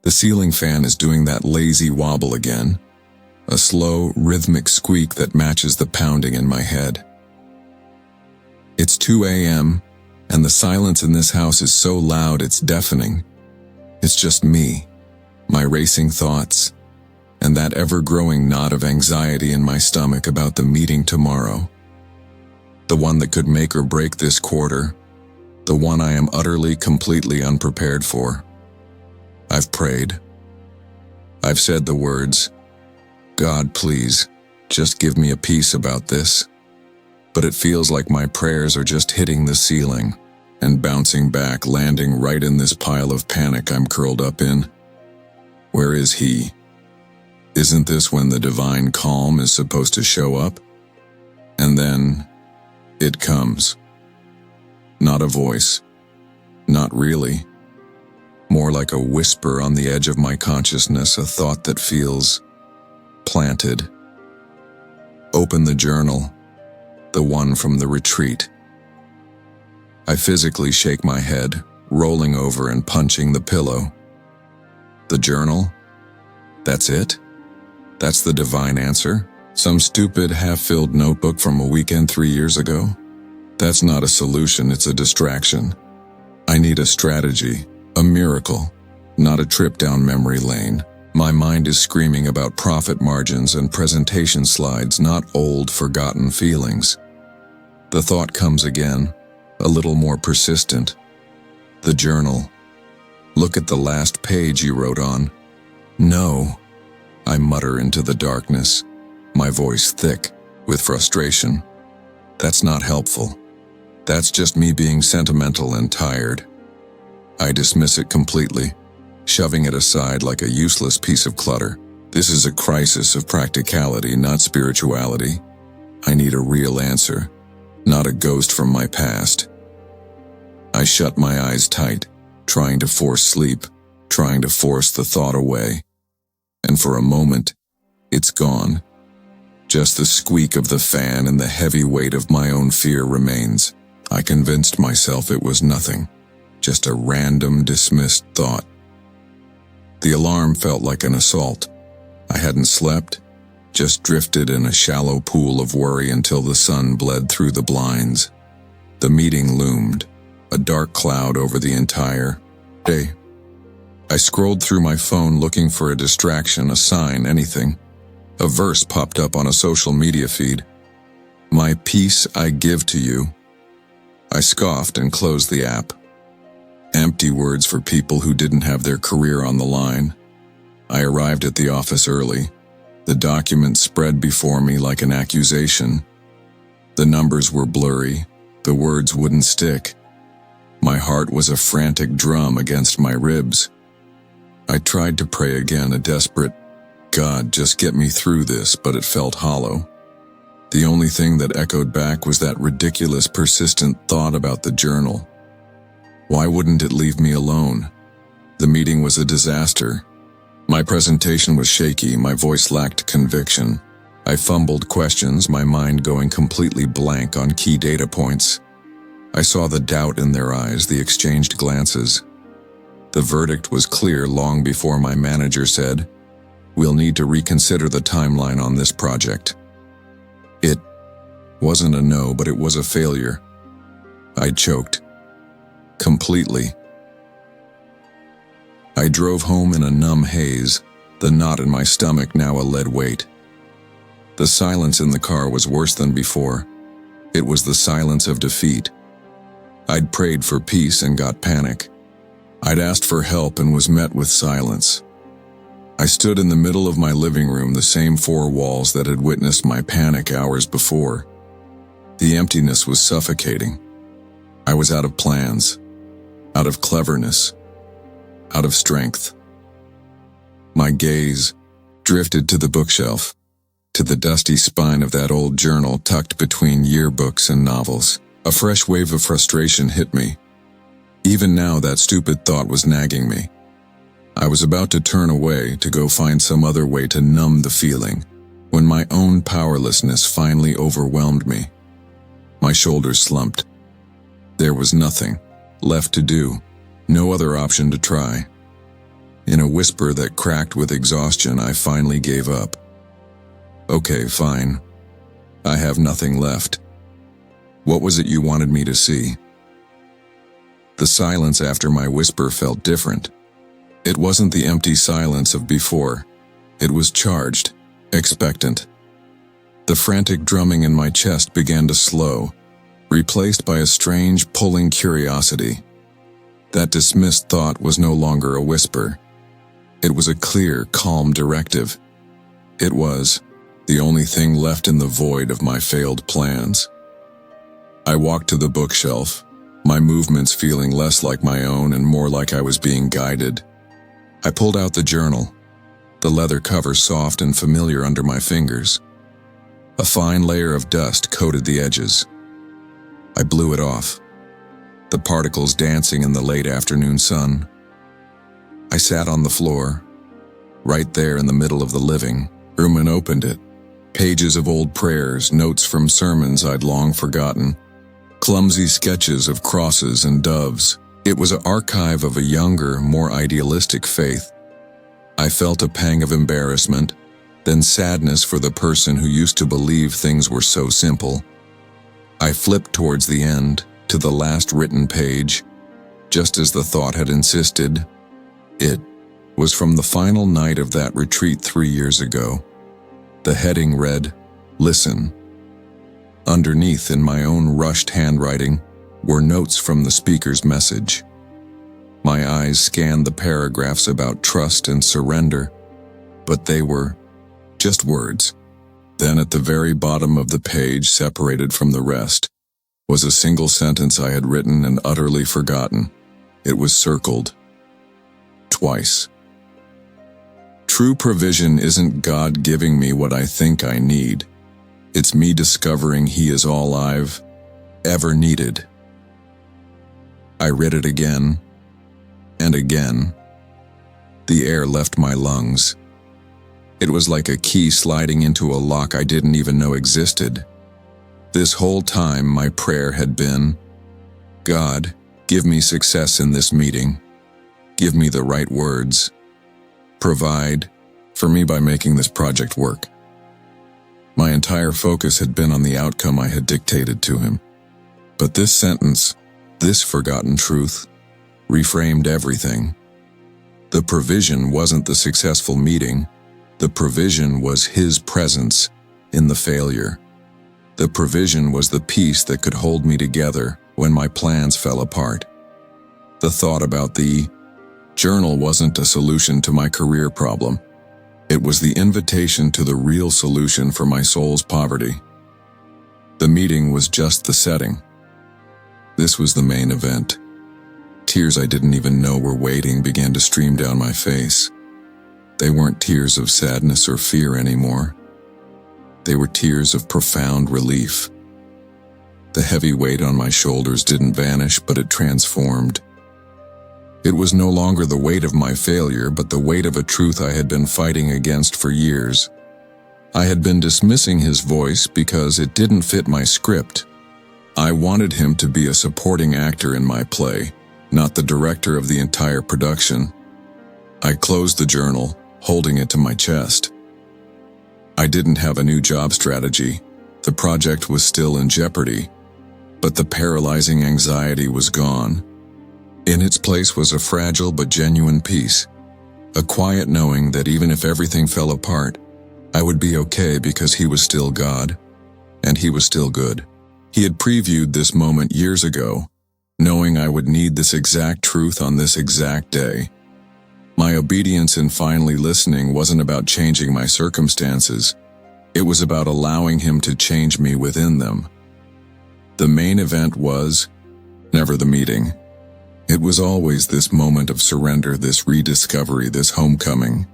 The ceiling fan is doing that lazy wobble again, a slow, rhythmic squeak that matches the pounding in my head. It's 2 a.m., and the silence in this house is so loud it's deafening. It's just me, my racing thoughts, and that ever-growing knot of anxiety in my stomach about the meeting tomorrow. The one that could make or break this quarter, the one I am utterly, completely unprepared for. I've prayed. I've said the words, "God, please, just give me a peace about this." But it feels like my prayers are just hitting the ceiling and bouncing back, landing right in this pile of panic I'm curled up in. Where is he? Isn't this when the divine calm is supposed to show up? And then, it comes. Not a voice. Not really. More like a whisper on the edge of my consciousness, a thought that feels planted. Open the journal, the one from the retreat. I physically shake my head, rolling over and punching the pillow. The journal? That's it? That's the divine answer? Some stupid, half-filled notebook from a weekend 3 years ago? That's not a solution, it's a distraction. I need a strategy, a miracle, not a trip down memory lane. My mind is screaming about profit margins and presentation slides, not old, forgotten feelings. The thought comes again, a little more persistent. The journal. Look at the last page you wrote on. No, I mutter into the darkness, my voice thick with frustration. That's not helpful. That's just me being sentimental and tired. I dismiss it completely, shoving it aside like a useless piece of clutter. This is a crisis of practicality, not spirituality. I need a real answer, not a ghost from my past. I shut my eyes tight, trying to force sleep, trying to force the thought away. And for a moment, it's gone. Just the squeak of the fan and the heavy weight of my own fear remains. I convinced myself it was nothing, just a random, dismissed thought. The alarm felt like an assault. I hadn't slept, just drifted in a shallow pool of worry until the sun bled through the blinds. The meeting loomed, a dark cloud over the entire day. I scrolled through my phone looking for a distraction, a sign, anything. A verse popped up on a social media feed. "My peace I give to you." I scoffed and closed the app. Empty words for people who didn't have their career on the line. I arrived at the office early. The document spread before me like an accusation. The numbers were blurry. The words wouldn't stick. My heart was a frantic drum against my ribs. I tried to pray again, a desperate, "God, just get me through this," but it felt hollow. The only thing that echoed back was that ridiculous, persistent thought about the journal. Why wouldn't it leave me alone? The meeting was a disaster. My presentation was shaky, my voice lacked conviction. I fumbled questions, my mind going completely blank on key data points. I saw the doubt in their eyes, the exchanged glances. The verdict was clear long before my manager said, "We'll need to reconsider the timeline on this project." It wasn't a no, but it was a failure. I choked. Completely. I drove home in a numb haze, the knot in my stomach now a lead weight. The silence in the car was worse than before. It was the silence of defeat. I'd prayed for peace and got panic. I'd asked for help and was met with silence. I stood in the middle of my living room, the same four walls that had witnessed my panic hours before. The emptiness was suffocating. I was out of plans, out of cleverness, out of strength. My gaze drifted to the bookshelf, to the dusty spine of that old journal tucked between yearbooks and novels. A fresh wave of frustration hit me. Even now, that stupid thought was nagging me. I was about to turn away, to go find some other way to numb the feeling, when my own powerlessness finally overwhelmed me. My shoulders slumped. There was nothing left to do, no other option to try. In a whisper that cracked with exhaustion, I finally gave up. Okay, fine. I have nothing left. What was it you wanted me to see? The silence after my whisper felt different. It wasn't the empty silence of before. It was charged, expectant. The frantic drumming in my chest began to slow, replaced by a strange, pulling curiosity. That dismissed thought was no longer a whisper. It was a clear, calm directive. It was the only thing left in the void of my failed plans. I walked to the bookshelf, my movements feeling less like my own and more like I was being guided. I pulled out the journal, the leather cover soft and familiar under my fingers. A fine layer of dust coated the edges. I blew it off, the particles dancing in the late afternoon sun. I sat on the floor, right there in the middle of the living room, and opened it. Pages of old prayers, notes from sermons I'd long forgotten, clumsy sketches of crosses and doves. It was an archive of a younger, more idealistic faith. I felt a pang of embarrassment, then sadness for the person who used to believe things were so simple. I flipped towards the end, to the last written page, just as the thought had insisted. It was from the final night of that retreat 3 years ago. The heading read, "Listen." Underneath, in my own rushed handwriting, were notes from the speaker's message. My eyes scanned the paragraphs about trust and surrender, but they were just words. Then at the very bottom of the page, separated from the rest, was a single sentence I had written and utterly forgotten. It was circled twice. True provision isn't God giving me what I think I need. It's me discovering He is all I've ever needed. I read it again and again. The air left my lungs. It was like a key sliding into a lock I didn't even know existed. This whole time my prayer had been, God, give me success in this meeting. Give me the right words. Provide for me by making this project work. My entire focus had been on the outcome I had dictated to him. But this sentence, this forgotten truth, reframed everything. The provision wasn't the successful meeting. The provision was His presence in the failure. The provision was the peace that could hold me together when my plans fell apart. The thought about the journal wasn't a solution to my career problem. It was the invitation to the real solution for my soul's poverty. The meeting was just the setting. This was the main event. Tears I didn't even know were waiting began to stream down my face. They weren't tears of sadness or fear anymore. They were tears of profound relief. The heavy weight on my shoulders didn't vanish, but it transformed. It was no longer the weight of my failure, but the weight of a truth I had been fighting against for years. I had been dismissing His voice because it didn't fit my script. I wanted Him to be a supporting actor in my play, not the director of the entire production. I closed the journal, holding it to my chest. I didn't have a new job strategy. The project was still in jeopardy, but the paralyzing anxiety was gone. In its place was a fragile but genuine peace, a quiet knowing that even if everything fell apart, I would be okay because He was still God, and He was still good. He had previewed this moment years ago, knowing I would need this exact truth on this exact day. My obedience in finally listening wasn't about changing my circumstances. It was about allowing Him to change me within them. The main event was never the meeting. It was always this moment of surrender, this rediscovery, this homecoming.